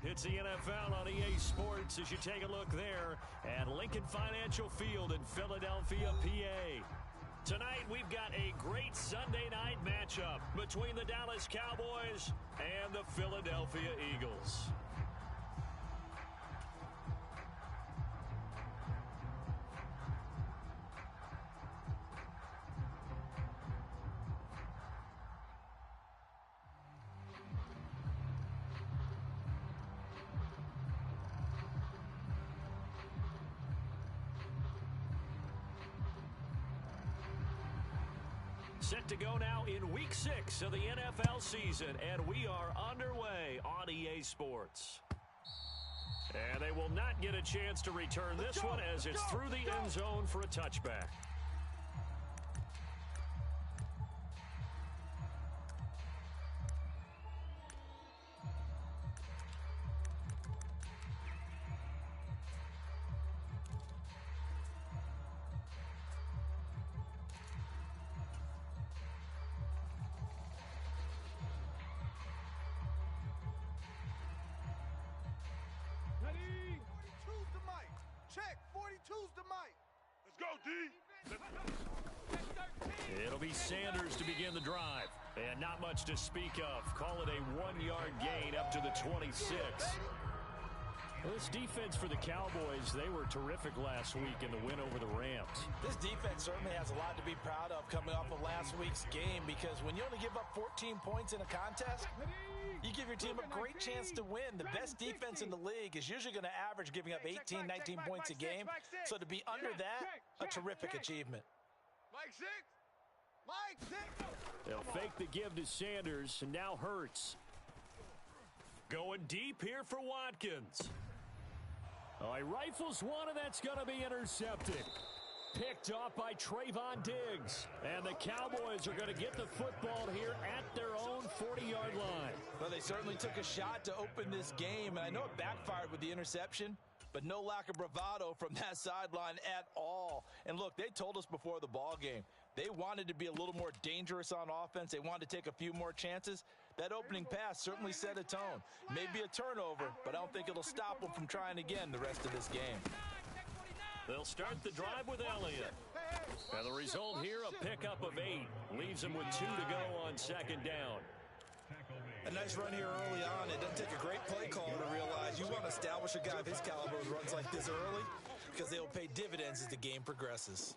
It's the NFL on EA Sports as you take a look there at Lincoln Financial Field in Philadelphia, PA. Tonight, we've got a great Sunday night matchup between the Dallas Cowboys and the Philadelphia Eagles. Set to go now in Week 6 of the NFL season, and we are underway on EA Sports. And they will not get a chance to return this one as it's through the end zone for a touchback. It'll be Sanders to begin the drive. And not much to speak of. Call it a 1-yard gain up to the 26. Well, this defense for the Cowboys, they were terrific last week in the win over the Rams. This defense certainly has a lot to be proud of coming off of last week's game, because when you only give up 14 points in a contest, you give your team a great chance to win. The best defense in the league is usually going to average giving up 18, 19 points a game. So to be under that, a terrific achievement. They'll fake the give to Sanders, and now Hurts. Going deep here for Watkins. Oh, he rifles one, and that's going to be intercepted. Picked off by Trayvon Diggs. And the Cowboys are going to get the football here at their own 40-yard line. Well, they certainly took a shot to open this game, and I know it backfired with the interception, but no lack of bravado from that sideline at all. And look, they told us before the ball game, they wanted to be a little more dangerous on offense. They wanted to take a few more chances. That opening pass certainly set a tone. Maybe a turnover, but I don't think it'll stop them from trying again the rest of this game. They'll start the drive with Elliott. And the result here, a pickup of 8. Leaves them with 2 to go on second down. A nice run here early on. It doesn't take a great play caller to realize you want to establish a guy of his caliber who runs like this early, because they'll pay dividends as the game progresses.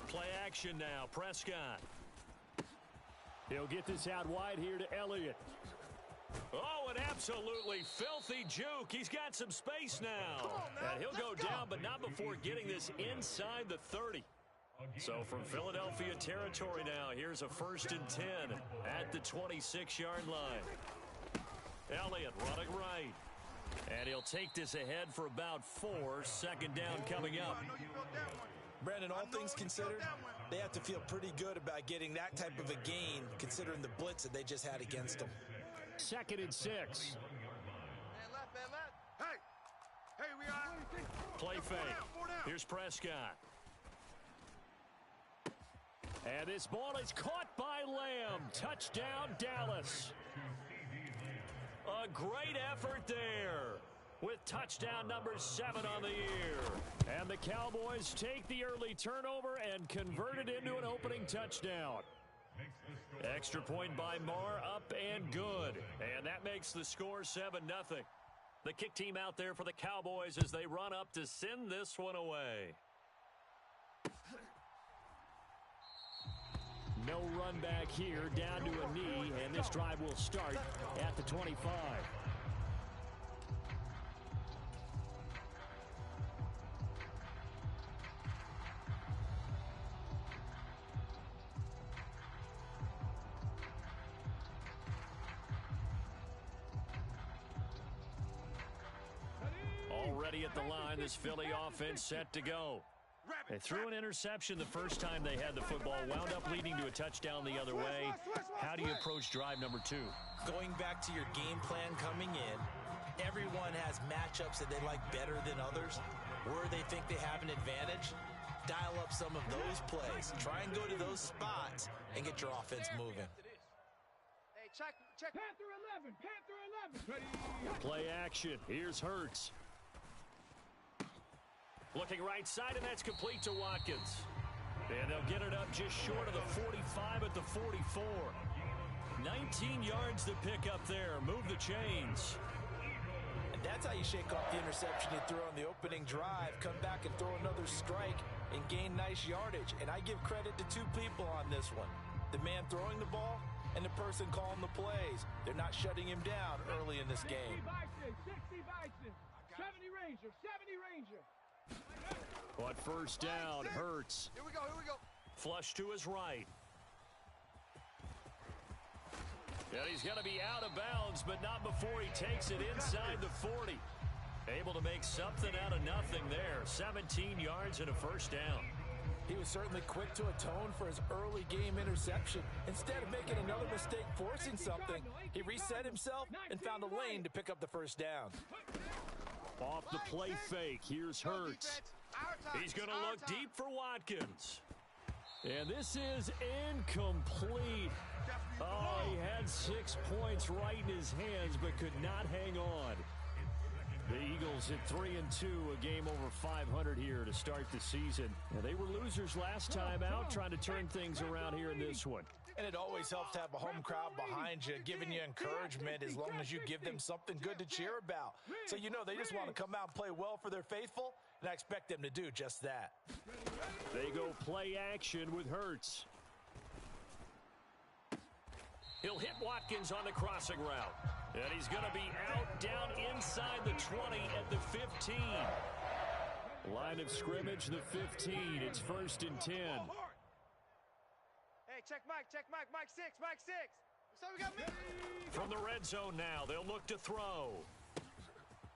Play action now. Prescott. He'll get this out wide here to Elliott. Oh, an absolutely filthy juke. He's got some space now. And he'll go down, but not before getting this inside the 30. So from Philadelphia territory now, here's a 1st and 10 at the 26-yard line. Elliott running right. And he'll take this ahead for about 4. Second down coming up. Brandon, all things considered, they have to feel pretty good about getting that type of a gain, considering the blitz that they just had against them. 2nd and 6. Man left. Hey, we are. Play fake. Here's Prescott. And this ball is caught by Lamb. Touchdown, Dallas. A great effort there, with touchdown number 7 on the year. And the Cowboys take the early turnover and convert it into an opening touchdown. Extra point by Marr, up and good. And that makes the score 7-0. The kick team out there for the Cowboys as they run up to send this one away. No run back here, down to a knee, and this drive will start at the 25. Already at the line, this Philly offense set to go. They threw an interception the first time they had the football, wound up leading to a touchdown the other way. How do you approach drive number 2? Going back to your game plan coming in, everyone has matchups that they like better than others, where they think they have an advantage. Dial up some of those plays. Try and go to those spots and get your offense moving. Check. Panther 11. Panther 11. Play action. Here's Hurts. Looking right side, and that's complete to Watkins. And they'll get it up just short of the 45 at the 44. 19 yards to pick up there. Move the chains. And that's how you shake off the interception you threw on the opening drive. Come back and throw another strike and gain nice yardage. And I give credit to two people on this one. The man throwing the ball and the person calling the plays. They're not shutting him down early in this game. 60 Bison. 70 Ranger. 70 Ranger. But first down, Hurts. Here we go. Here we go. Flush to his right. And he's going to be out of bounds, but not before he takes it inside the 40. Able to make something out of nothing there. 17 yards and a first down. He was certainly quick to atone for his early game interception. Instead of making another mistake forcing something, he reset himself and found a lane to pick up the first down. Off the play fake, here's Hurts. He's going to look deep for Watkins. And this is incomplete. Oh, he had 6 points right in his hands, but could not hang on. The Eagles at 3-2, a game over 500 here to start the season. Now, they were losers last time out, trying to turn things around here in this one. And it always helps to have a home crowd behind you, giving you encouragement as long as you give them something good to cheer about. So you know they just want to come out and play well for their faithful, and I expect them to do just that. They go play action with Hurts. He'll hit Watkins on the crossing route. And he's going to be out down inside the 20 at the 15. Line of scrimmage, the 15. It's 1st and 10. Hey, check Mike, Mike 6, Mike 6. So we got me. From the red zone now, they'll look to throw.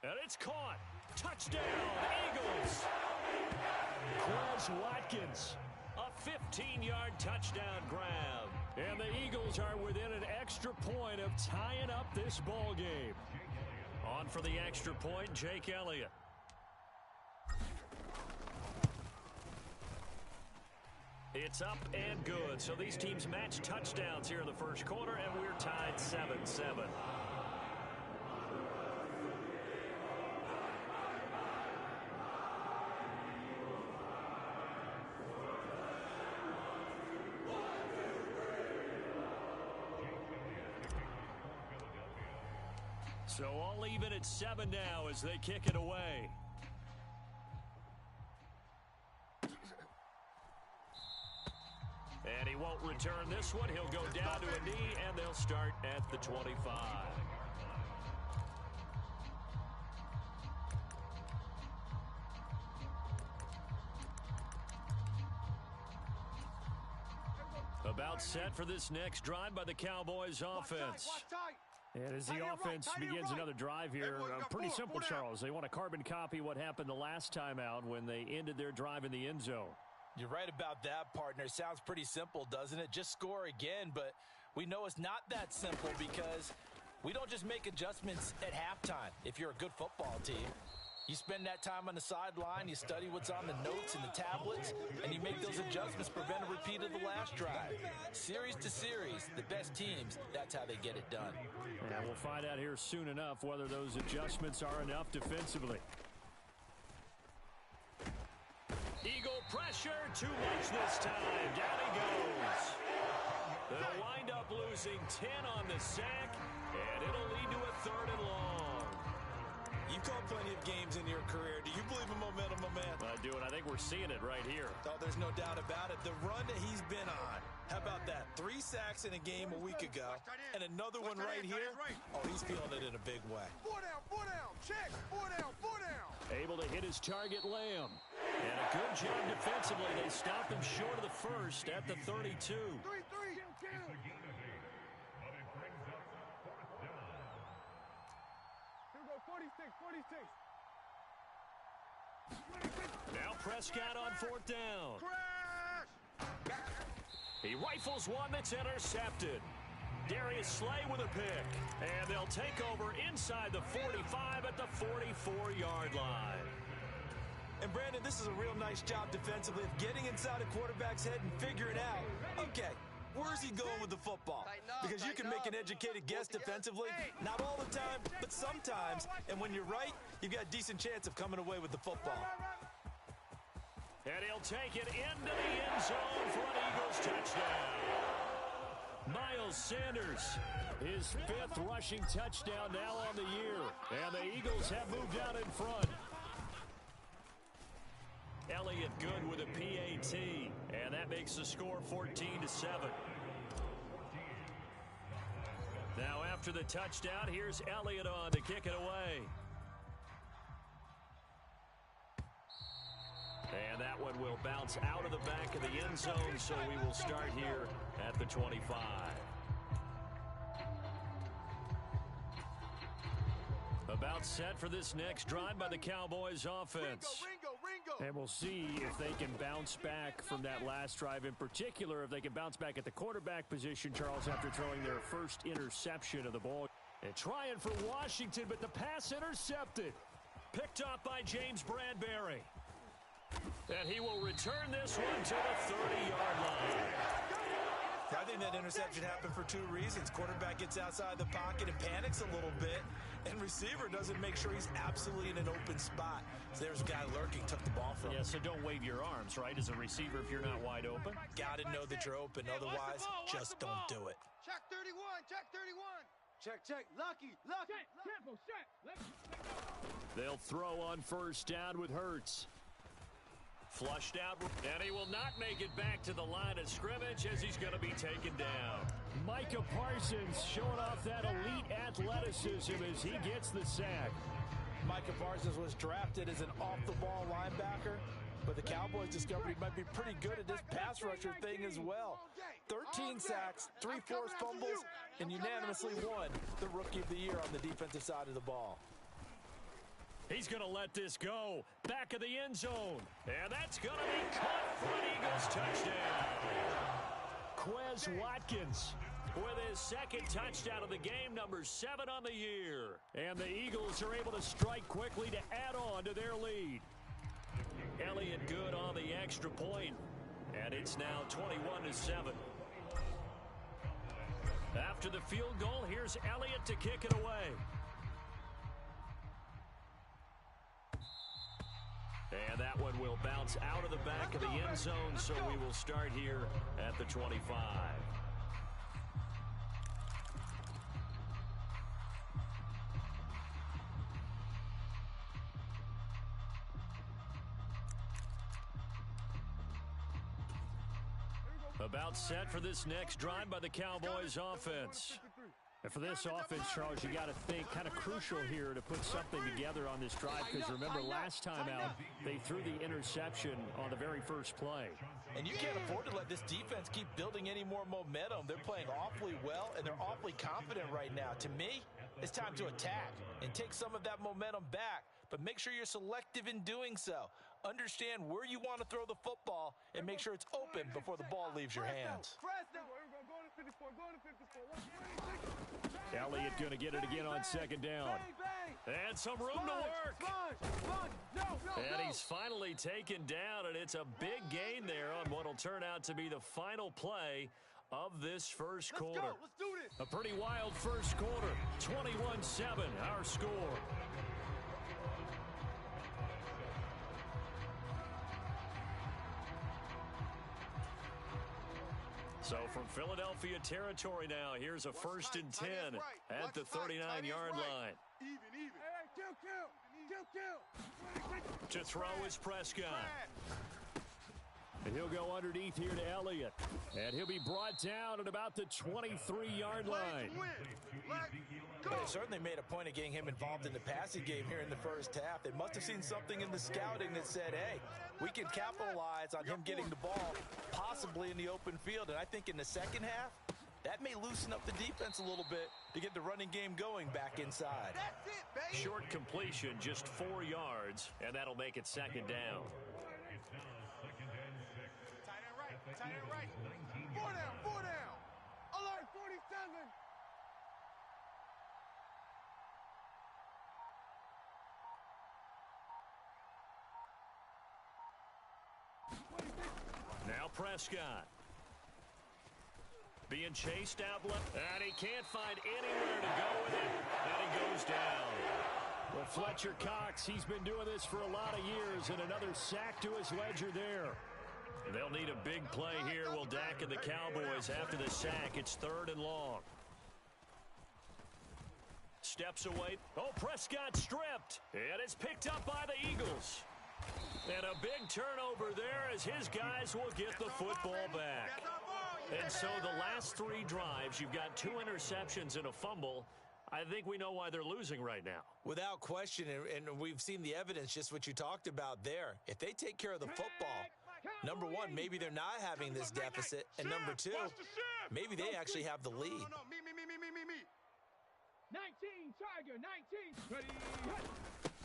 And it's caught. Touchdown, Eagles. Chris Watkins, a 15-yard touchdown grab. And the Eagles are within an extra point of tying up this ball game. On for the extra point, Jake Elliott. It's up and good. So these teams match touchdowns here in the first quarter, and we're tied 7-7. So all even at 7 now as they kick it away. And he won't return this one. He'll go down to a knee, and they'll start at the 25. About set for this next drive by the Cowboys offense. And as the offense begins another drive here, pretty simple, Charles. They want to carbon copy what happened the last time out when they ended their drive in the end zone. You're right about that, partner. Sounds pretty simple, doesn't it? Just score again, but we know it's not that simple because we don't just make adjustments at halftime if you're a good football team. You spend that time on the sideline, you study what's on the notes and the tablets, and you make those adjustments, prevent a repeat of the last drive. Series to series, the best teams, that's how they get it done. And we'll find out here soon enough whether those adjustments are enough defensively. Eagle pressure, too much this time. Down he goes. They'll wind up losing 10 on the sack, and it'll lead to a 3rd and long. You've called plenty of games in your career. Do you believe in momentum, my man? I do, and I think we're seeing it right here. Oh, there's no doubt about it. The run that he's been on. How about that? 3 sacks in a game a week ago, and another one right here. Oh, he's feeling it in a big way. 4 down, check. 4 down. Able to hit his target, Lamb. And a good job defensively. They stopped him short of the first at the 32. 3. Here we go, 46. Now Prescott on 4th down. Crash! He rifles one that's intercepted. Darius Slay with a pick. And they'll take over inside the 45 at the 44-yard line. And Brandon, this is a real nice job defensively of getting inside a quarterback's head and figuring out, okay, Where's he going with the football? Because you can make an educated guess defensively, not all the time, but sometimes. And when you're right, you've got a decent chance of coming away with the football. And he'll take it into the end zone for an Eagles touchdown. Miles Sanders, his 5th rushing touchdown now on the year. And the Eagles have moved out in front. Elliott good with a PAT. And that makes the score 14-7. Now after the touchdown, here's Elliott on to kick it away. And that one will bounce out of the back of the end zone, so we will start here at the 25. About set for this next drive by the Cowboys offense. And we'll see if they can bounce back from that last drive. In particular, if they can bounce back at the quarterback position, Charles, after throwing their first interception of the ball. And trying for Washington, but the pass intercepted. Picked off by James Bradbury. And he will return this one to the 30-yard line. I think that interception happened for 2 reasons. Quarterback gets outside the pocket and panics a little bit, and receiver doesn't make sure he's absolutely in an open spot. So there's a guy lurking, took the ball from him. Yeah, so don't wave your arms, right, as a receiver if you're not wide open? Got to know that you're open. Otherwise, just don't do it. Check 31, check 31. Check, lucky. Check, tempo, check. They'll throw on first down with Hurts. Flushed out, and he will not make it back to the line of scrimmage as he's going to be taken down. Micah Parsons showing off that elite athleticism as he gets the sack. Micah Parsons was drafted as an off-the-ball linebacker, but the Cowboys discovered he might be pretty good at this pass rusher thing as well. 13 sacks, 3 forced fumbles, and unanimously won the Rookie of the Year on the defensive side of the ball. He's going to let this go. Back of the end zone. And that's going to be caught for an Eagles touchdown. Quez Watkins with his 2nd touchdown of the game, number 7 on the year. And the Eagles are able to strike quickly to add on to their lead. Elliott good on the extra point. And it's now 21-7. After the field goal, here's Elliott to kick it away. And that one will bounce out of the back of the end zone, so we will start here at the 25. About set for this next drive by the Cowboys offense. And for this offense, Charles, you got to think kind of crucial here to put something together on this drive, because remember last time out they threw the interception on the very first play. And you can't afford to let this defense keep building any more momentum. They're playing awfully well, and they're awfully confident right now. To me, it's time to attack and take some of that momentum back, but make sure you're selective in doing so. Understand where you want to throw the football and make sure it's open before the ball leaves your hands. Elliott going to get it again on 2nd down. And some room to work. And he's finally taken down, and it's a big gain there on what will turn out to be the final play of this first quarter. Let's do this. A pretty wild first quarter. 21-7, our score. So from Philadelphia territory now, here's a 1st and 10 at the 39-yard line. Even. To throw is Prescott. And he'll go underneath here to Elliott. And he'll be brought down at about the 23-yard line. They certainly made a point of getting him involved in the passing game here in the first half. They must have seen something in the scouting that said, hey, we can capitalize on him getting the ball possibly in the open field. And I think in the second half, that may loosen up the defense a little bit to get the running game going back inside. That's it, baby. Short completion, just 4 yards, and that'll make it 2nd down. Tight end right. 4 down. Alert 47. Now Prescott. Being chased out left, and he can't find anywhere to go with it, and he goes down. Well, Fletcher Cox, he's been doing this for a lot of years, and another sack to his ledger there. They'll need a big play here. Will Dak and the Cowboys after the sack. It's 3rd and long. Steps away. Oh, Prescott stripped. And it's picked up by the Eagles. And a big turnover there as his guys will get the football back. And so the last 3 drives, you've got 2 interceptions and a fumble. I think we know why they're losing right now. Without question, and we've seen the evidence, just what you talked about there. If they take care of the football, number one, maybe they're not having this deficit. And number 2, maybe they actually have the lead. No, me. 19, Tiger, 19. Ready.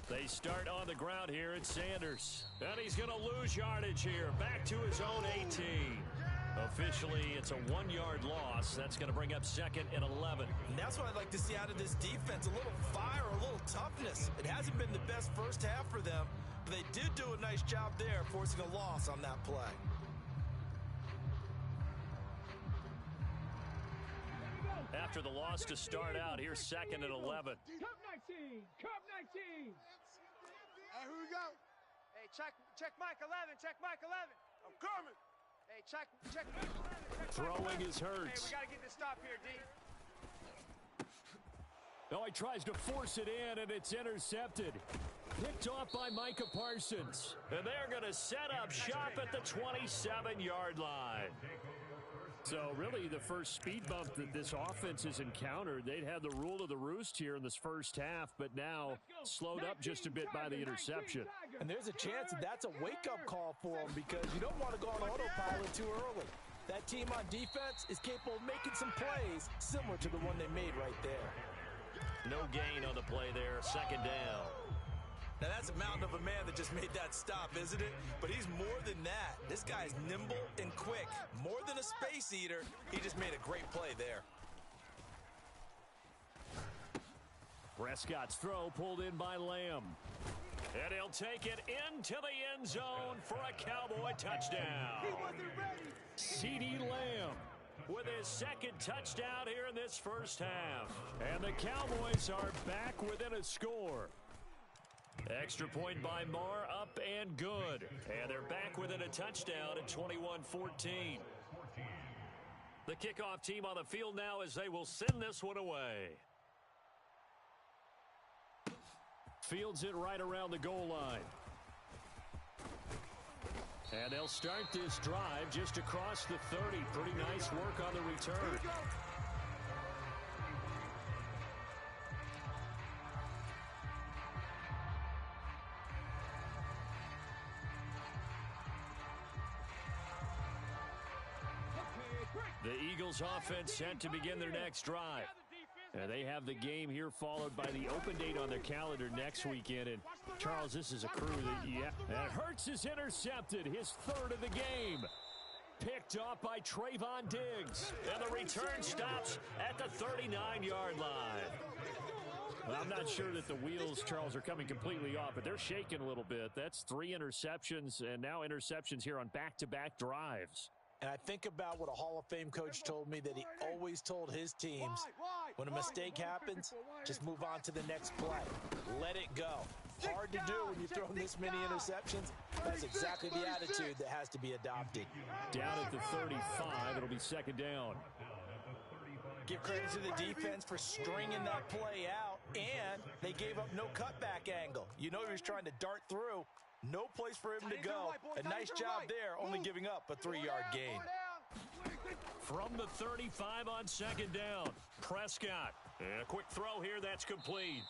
They start on the ground here at Sanders. And he's going to lose yardage here. Back to his own 18. Officially, it's a 1-yard loss. That's going to bring up 2nd and 11. And that's what I'd like to see out of this defense. A little fire, a little toughness. It hasn't been the best first half for them, but they did do a nice job there, forcing a loss on that play. After the loss to start out, here's 2nd and 11. Cup 19. Cup 19. Hey, who we go? Hey, check Mike 11. Check Mike 11. I'm coming. Hey, check Mike 11. Throwing is Hey, Hurts. we got to get this stop here, D. Oh, he tries to force it in, and it's intercepted. Picked off by Micah Parsons. And they're going to set up shop at the 27-yard line. So really the first speed bump that this offense has encountered, they'd had the rule of the roost here in this first half, but now slowed up just a bit by the interception. And there's a chance that that's a wake-up call for them because you don't want to go on autopilot too early. That team on defense is capable of making some plays similar to the one they made right there. No gain on the play there, 2nd down. Now, that's a mountain of a man that just made that stop, isn't it? But he's more than that. This guy's nimble and quick. More than a space eater, he just made a great play there. Prescott's throw pulled in by Lamb. And he'll take it into the end zone for a Cowboy touchdown. CeeDee Lamb with his 2nd touchdown here in this first half. And the Cowboys are back within a score. Extra point by Marr, up and good. And they're back within a touchdown at 21-14. The kickoff team on the field now as they will send this one away. Fields it right around the goal line. And they'll start this drive just across the 30. Pretty nice work on the return. The Eagles offense set to begin their next drive. And they have the game here followed by the open date on their calendar next weekend. And Charles, this is a crew that, and Hurts is intercepted, his 3rd of the game. Picked off by Trayvon Diggs. And the return stops at the 39-yard line. Well, I'm not sure that the wheels, Charles, are coming completely off, but they're shaking a little bit. That's 3 interceptions and now interceptions here on back-to-back drives. And I think about what a Hall of Fame coach told me that he always told his teams, when a mistake happens, just move on to the next play. Let it go. Hard to do when you're throwing this many interceptions. That's exactly the attitude that has to be adopted. Down at the 35, it'll be 2nd down. Give credit to the defense for stringing that play out, and they gave up no cutback angle. You know he was trying to dart through. No place for him to go. A nice job there, only giving up a 3-yard gain. From the 35 on 2nd down, Prescott. And a quick throw here, that's complete.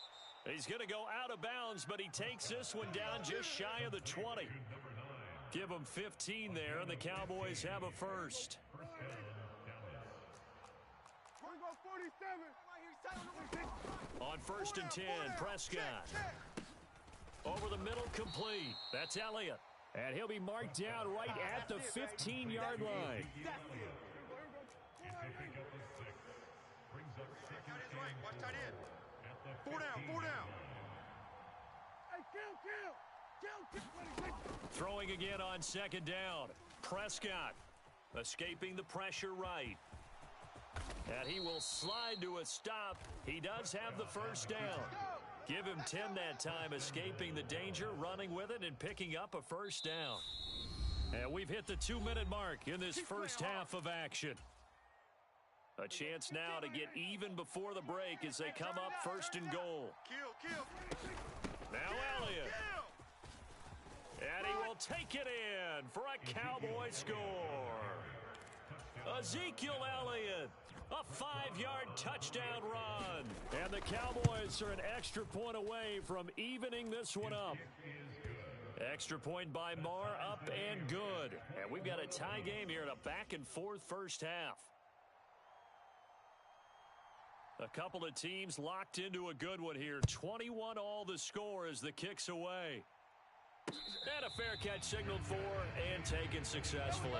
He's going to go out of bounds, but he takes this one down just shy of the 20. Give him 15 there, and the Cowboys have a first. On 1st and 10, Prescott. Over the middle, complete. That's Elliott. And he'll be marked down right at the 15-yard line. Watch tight end. 4 down. Throwing again on 2nd down. Prescott escaping the pressure right. And he will slide to a stop. He does have the first down. Give him 10 that time, escaping the danger, running with it, and picking up a first down. And we've hit the 2-minute mark in this first half of action. A chance now to get even before the break as they come up first and goal. Now Elliott. And he will take it in for a Cowboy score. Ezekiel Elliott, a 5-yard touchdown run. And the Cowboys are an extra point away from evening this one up. Extra point by Marr, up and good. And we've got a tie game here in a back-and-forth first half. A couple of teams locked into a good one here. 21 all the score as the kick's away. And a fair catch signaled for and taken successfully.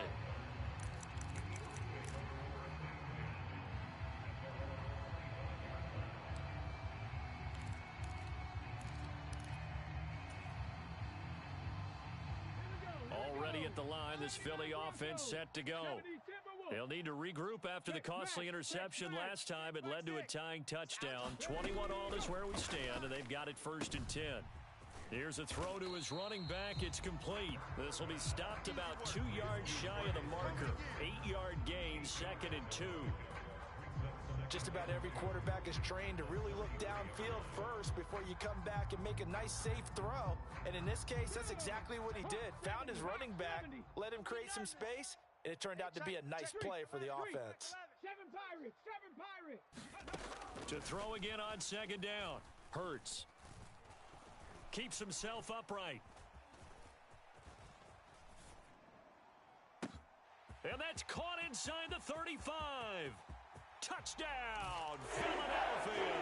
Already at the line, this Philly offense set to go. They'll need to regroup after the costly interception last time. It led to a tying touchdown. 21 all is where we stand, and they've got it first and 10. Here's a throw to his running back. It's complete. This will be stopped about 2 yards shy of the marker. 8-yard gain, 2nd and 2. Just about every quarterback is trained to really look downfield first before you come back and make a nice, safe throw. And in this case, that's exactly what he did. Found his running back, let him create some space, and it turned out to be a nice play for the offense. 7 Pirates. To throw again on 2nd down. Hurts. Keeps himself upright. And that's caught inside the 35. Touchdown, Philadelphia.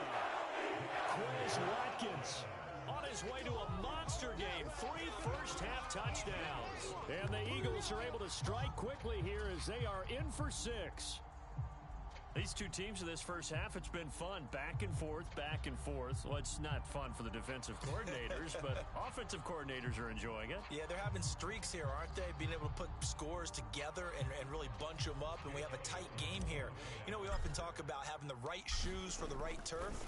Quez Watkins on his way to a monster game. 3 first-half touchdowns. And the Eagles are able to strike quickly here as they are in for 6. These two teams in this first half, it's been fun. Back and forth, back and forth. Well, it's not fun for the defensive coordinators, but offensive coordinators are enjoying it. Yeah, they're having streaks here, aren't they? Being able to put scores together and really bunch them up, and we have a tight game here. You know, we often talk about having the right shoes for the right turf.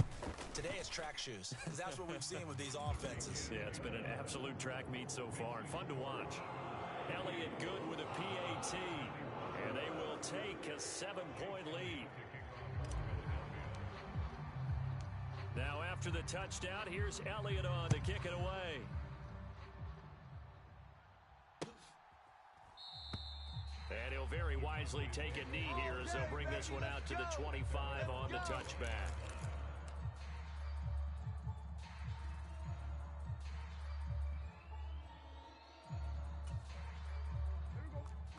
Today it's track shoes, because that's what we've seen with these offenses. Yeah, it's been an absolute track meet so far, and fun to watch. Elliott good with a PAT. And they will take a 7-point lead. Now after the touchdown, here's Elliott on to kick it away. And he'll very wisely take a knee here as they'll bring this one out to the 25 on the touchback.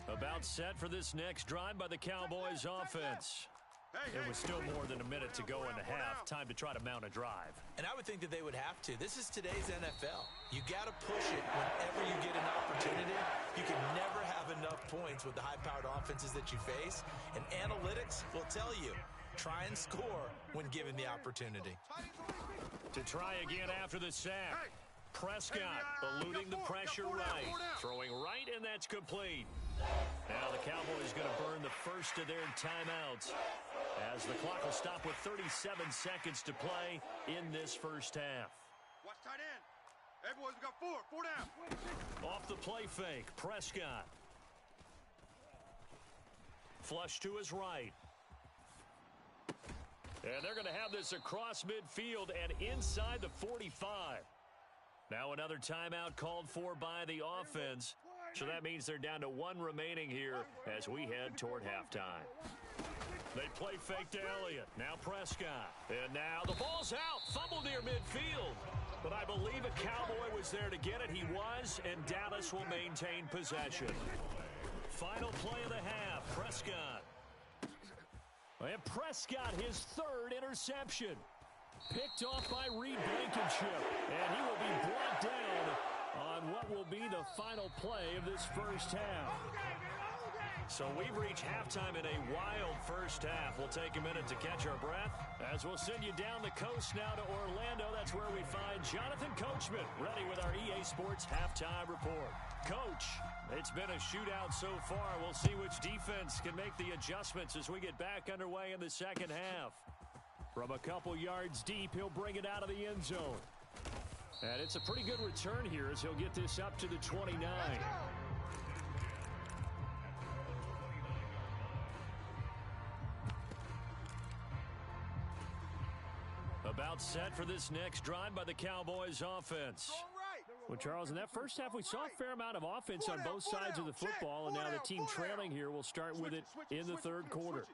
About set for this next drive by the Cowboys offense. It was still more than a minute to go in the half. Time to try to mount a drive. And I would think that they would have to. This is today's NFL. You got to push it whenever you get an opportunity. You can never have enough points with the high-powered offenses that you face. And analytics will tell you, try and score when given the opportunity. To try again after the sack. Prescott eluding the pressure right. Throwing right, and that's complete. Now the Cowboys going to burn the first of their timeouts as the clock will stop with 37 seconds to play in this first half. Watch tight end. Hey, boys, we got 4 down. Off the play fake, Prescott. Flush to his right. And they're going to have this across midfield and inside the 45. Now another timeout called for by the offense. So that means they're down to 1 remaining here as we head toward halftime. They play fake to Elliott. Now Prescott. And now the ball's out. Fumble near midfield. But I believe a Cowboy was there to get it. He was, and Dallas will maintain possession. Final play of the half. Prescott. And Prescott, his 3rd interception. Picked off by Reed Blankenship. And he will be brought down on what will be the final play of this first half. So we've reached halftime in a wild first half. We'll take a minute to catch our breath as we'll send you down the coast now to Orlando. That's where we find Jonathan Coach management ready with our EA Sports halftime report. Coach, it's been a shootout so far. We'll see which defense can make the adjustments as we get back underway in the second half. From a couple yards deep, he'll bring it out of the end zone. And it's a pretty good return here as he'll get this up to the 29. About set for this next drive by the Cowboys offense. Well, Charles, in that first half, we saw a fair amount of offense on both sides of the football, and now the team trailing here will start with it in the third quarter.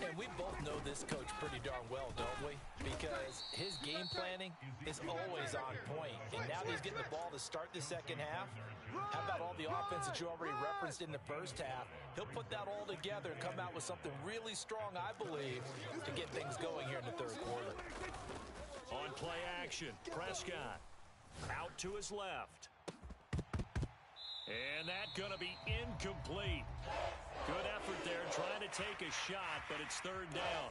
And we both know this coach pretty darn well, don't we? Because his game planning is always on point. And now that he's getting the ball to start the second half, how about all the offense that you already referenced in the first half? He'll put that all together and come out with something really strong, I believe, to get things going here in the third quarter. On play action, Prescott out to his left. And that's going to be incomplete. Good effort there trying to take a shot, but it's third down.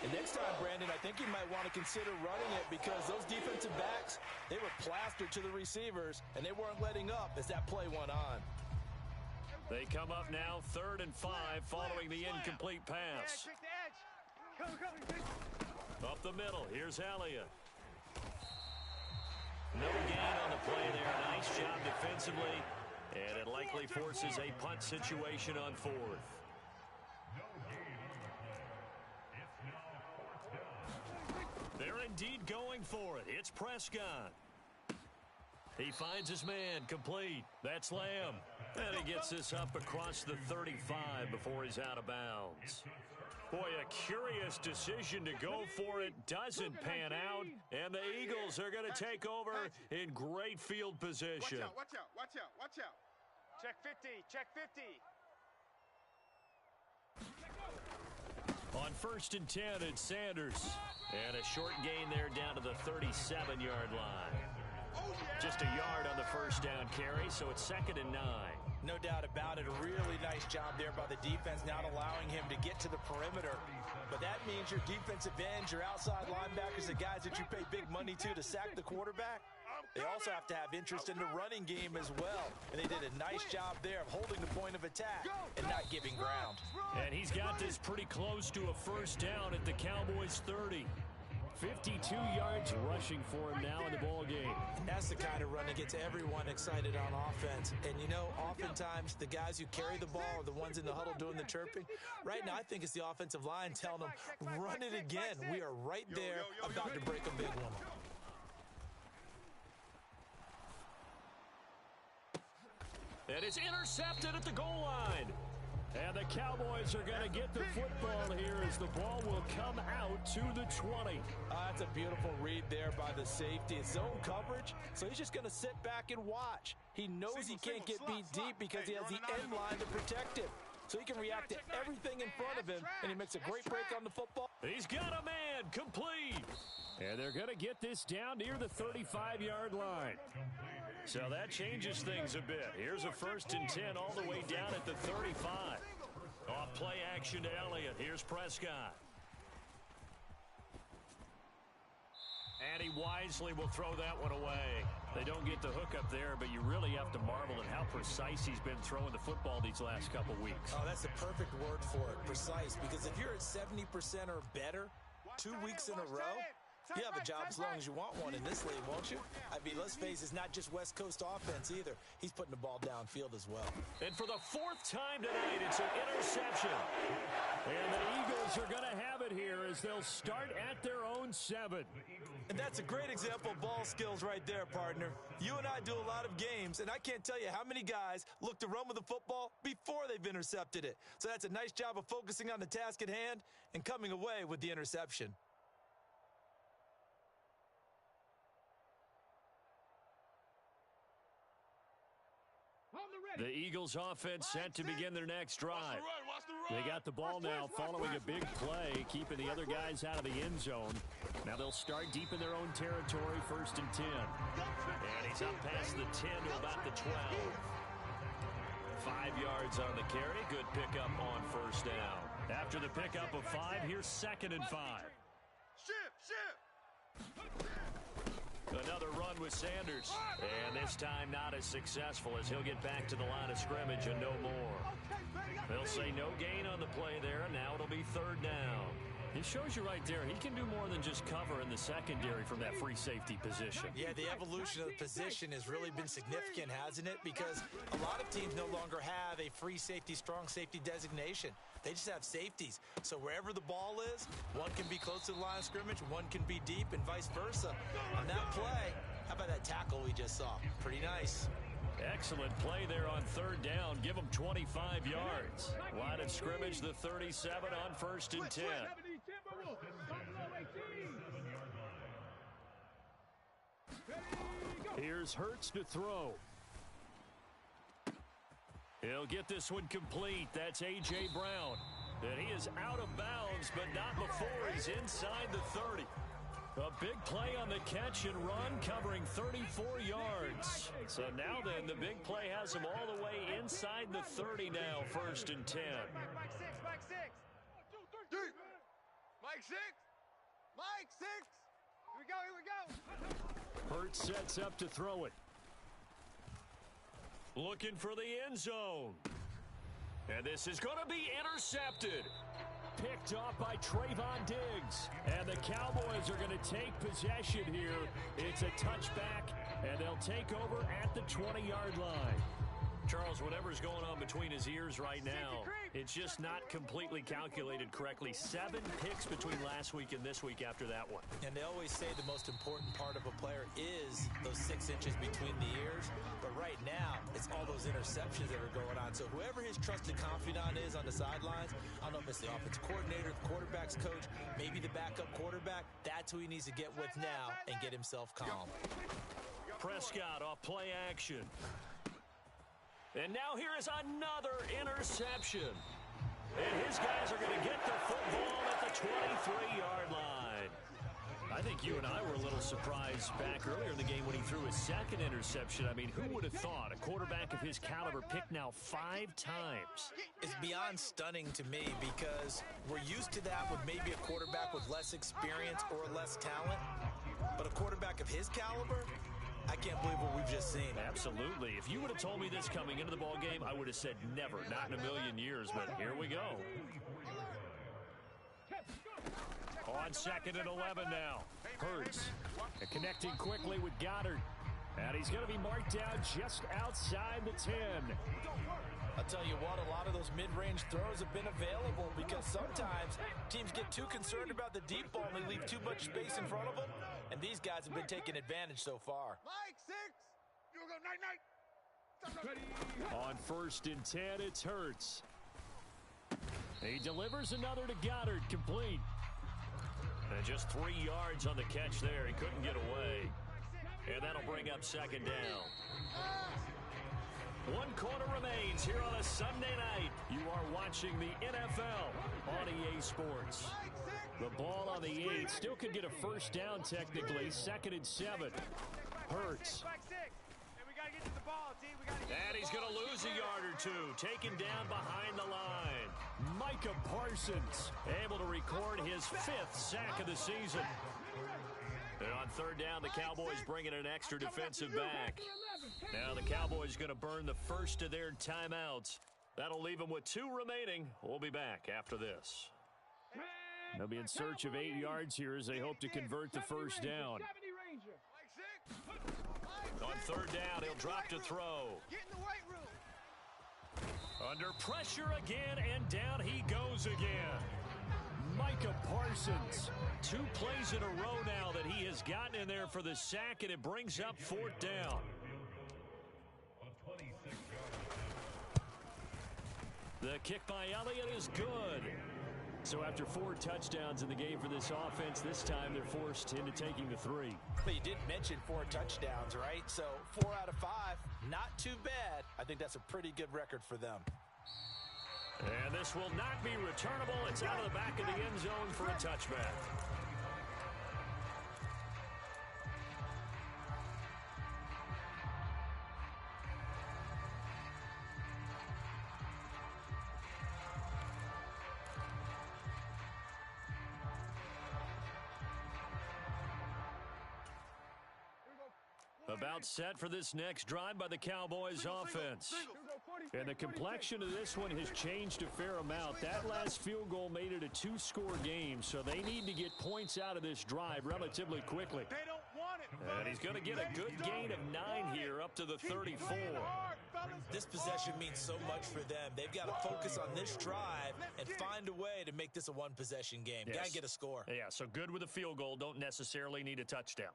And next time, Brandon, I think you might want to consider running it because those defensive backs, they were plastered to the receivers, and they weren't letting up as that play went on. They come up now 3rd and 5 following the incomplete pass. Up the middle, here's Elliott. No gain on the play there. Nice job defensively. And it likely forces a punt situation on 4th. They're indeed going for it. It's Prescott. He finds his man complete. That's Lamb. And he gets this up across the 35 before he's out of bounds. Boy, a curious decision to go for it doesn't pan out, and the Eagles are going to take over in great field position. Watch out. Check 50, check 50. On 1st and 10, it's Sanders. And a short gain there down to the 37-yard line. Just a yard on the first down carry, so it's 2nd and 9. No doubt about it. A really nice job there by the defense, not allowing him to get to the perimeter. But that means your defensive ends, your outside linebackers, the guys that you pay big money to sack the quarterback, they also have to have interest in the running game as well. And they did a nice job there of holding the point of attack and not giving ground. And he's got this pretty close to a first down at the Cowboys' 30. 52 yards rushing for him now in the ball game. That's the kind of run that gets everyone excited on offense. And, you know, oftentimes the guys who carry the ball are the ones in the huddle doing the chirping. Right now, I think it's the offensive line telling them, run it again. We are right there about to break a big one. And it's intercepted at the goal line. And the Cowboys are going to get the football here as the ball will come out to the 20. That's a beautiful read there by the safety. It's zone coverage, so he's just going to sit back and watch. He knows he can't get beat deep because he has the end line to protect him. So he can react to everything in front of him, and he makes a great break on the football. He's got a man complete. And they're going to get this down near the 35-yard line. So that changes things a bit. Here's a 1st and 10 all the way down at the 35. Off play action to Elliott. Here's Prescott. And he wisely will throw that one away. They don't get the hook up there, but you really have to marvel at how precise he's been throwing the football these last couple weeks. Oh, that's the perfect word for it, precise. Because if you're at 70% or better 2 weeks in a row, you have a job as long as you want one in this league, won't you? I mean, let's face it, it's not just West Coast offense either. He's putting the ball downfield as well. And for the 4th time tonight, it's an interception. And the Eagles are going to have it here as they'll start at their own 7. And that's a great example of ball skills right there, partner. You and I do a lot of games, and I can't tell you how many guys look to run with the football before they've intercepted it. So that's a nice job of focusing on the task at hand and coming away with the interception. The Eagles offense set to begin their next drive. They got the ball now following a big play, keeping the other guys out of the end zone. Now they'll start deep in their own territory, 1st and 10. And he's up past the 10 to about the 12. 5 yards on the carry. Good pickup on 1st down. After the pickup of 5, here's 2nd and 5. Shift. A Another run with Sanders. And this time not as successful as he'll get back to the line of scrimmage and no more. They'll say no gain on the play there, and now it'll be third down. It shows you right there, he can do more than just cover in the secondary from that free safety position. Yeah, the evolution of the position has really been significant, hasn't it? Because a lot of teams no longer have a free safety, strong safety designation. They just have safeties. So wherever the ball is, one can be close to the line of scrimmage, one can be deep, and vice versa. On that play, how about that tackle we just saw? Pretty nice. Excellent play there on third down. Give them 25 yards. Line of scrimmage, the 37 on first and 10. Here's Hurts to throw. He'll get this one complete. That's A.J. Brown. And he is out of bounds, but not before he's inside the 30. A big play on the catch and run, covering 34 yards. So now then, the big play has him all the way inside the 30 now, first and 10. Mike 6, Mike 6. Deep. Mike 6. Mike 6. Here we go. Hurts sets up to throw it. Looking for the end zone. And this is going to be intercepted. Picked off by Trayvon Diggs. And the Cowboys are going to take possession here. It's a touchback, and they'll take over at the 20-yard line. Charles, whatever's going on between his ears right now, it's just not completely calculated correctly. 7 picks between last week and this week after that one. And they always say the most important part of a player is those 6 inches between the ears. But right now, it's all those interceptions that are going on. So whoever his trusted confidant is on the sidelines, I don't know if it's the offensive coordinator, the quarterback's coach, maybe the backup quarterback, that's who he needs to get with now and get himself calm. Prescott off play action. And now here is another interception. And his guys are going to get the football at the 23-yard line. I think you and I were a little surprised back earlier in the game when he threw his second interception. I mean, who would have thought a quarterback of his caliber picked now 5 times? It's beyond stunning to me because we're used to that with maybe a quarterback with less experience or less talent. But a quarterback of his caliber, I can't believe what we've just seen. Absolutely. If you would have told me this coming into the ball game, I would have said never, not in a million years. But here we go. On second and 11 now. Hurts connecting quickly with Goddard. And he's going to be marked down just outside the 10. I'll tell you what, a lot of those mid-range throws have been available because sometimes teams get too concerned about the deep ball and they leave too much space in front of them. And these guys have been taking advantage so far. Mike 6. You go night. On first and 10, it's Hurts. He delivers another to Goddard, complete. And just 3 yards on the catch there. He couldn't get away. And that'll bring up second down. 1 quarter remains here on a Sunday night. You are watching the NFL on EA Sports. The ball on the 8 still could get a first down technically. Second and 7. Hurts. And he's going to lose a yard or 2. Taken down behind the line. Micah Parsons able to record his 5th sack of the season. And on third down, the Cowboys bringing an extra defensive back. Now the Cowboys going to burn the first of their timeouts. That'll leave them with 2 remaining. We'll be back after this. They'll be in search of 8 yards here as they hope to convert the first down. On third down, he'll drop to throw. Under pressure again, and down he goes again. Micah Parsons. 2 plays in a row now that he has gotten in there for the sack, and it brings up 4th down. The kick by Elliott is good. So after 4 touchdowns in the game for this offense, this time they're forced into taking the 3. But you did mention 4 touchdowns, right? So 4 out of 5, not too bad. I think that's a pretty good record for them. And this will not be returnable. It's out of the back of the end zone for a touchback. About set for this next drive by the Cowboys offense. And the complexion of this one has changed a fair amount. That last field goal made it a two-score game, so they need to get points out of this drive relatively quickly. They don't want it. And he's going to get a good gain of 9 here up to the 34. This possession means so much for them. They've got to focus on this drive and find a way to make this a one-possession game. Yes. Got to get a score. Yeah, so good with a field goal. Don't necessarily need a touchdown.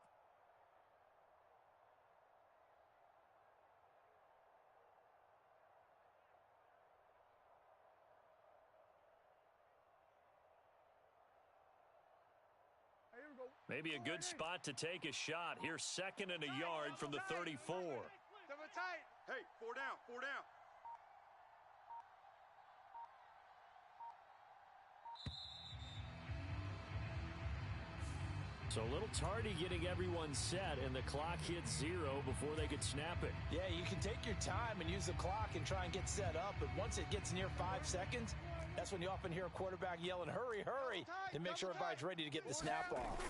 Maybe a good spot to take a shot. Here's 2nd and a yard from the 34. Double tight. Hey, 4 down, 4 down. So a little tardy getting everyone set, and the clock hits 0 before they could snap it. Yeah, you can take your time and use the clock and try and get set up, but once it gets near 5 seconds, that's when you often hear a quarterback yelling, hurry, hurry, to make sure everybody's ready to get the snap off.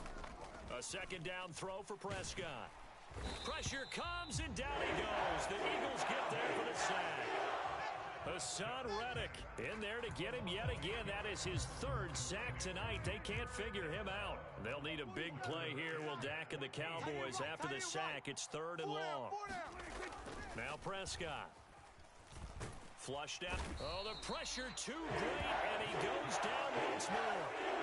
A 2nd down throw for Prescott. Pressure comes, and down he goes. The Eagles get there for the sack. Hassan Reddick in there to get him yet again. That is his 3rd sack tonight. They can't figure him out. They'll need a big play here. Will Dak and the Cowboys after the sack. It's 3rd and long. Now Prescott. Flushed out. Oh, the pressure too great, and he goes down once more.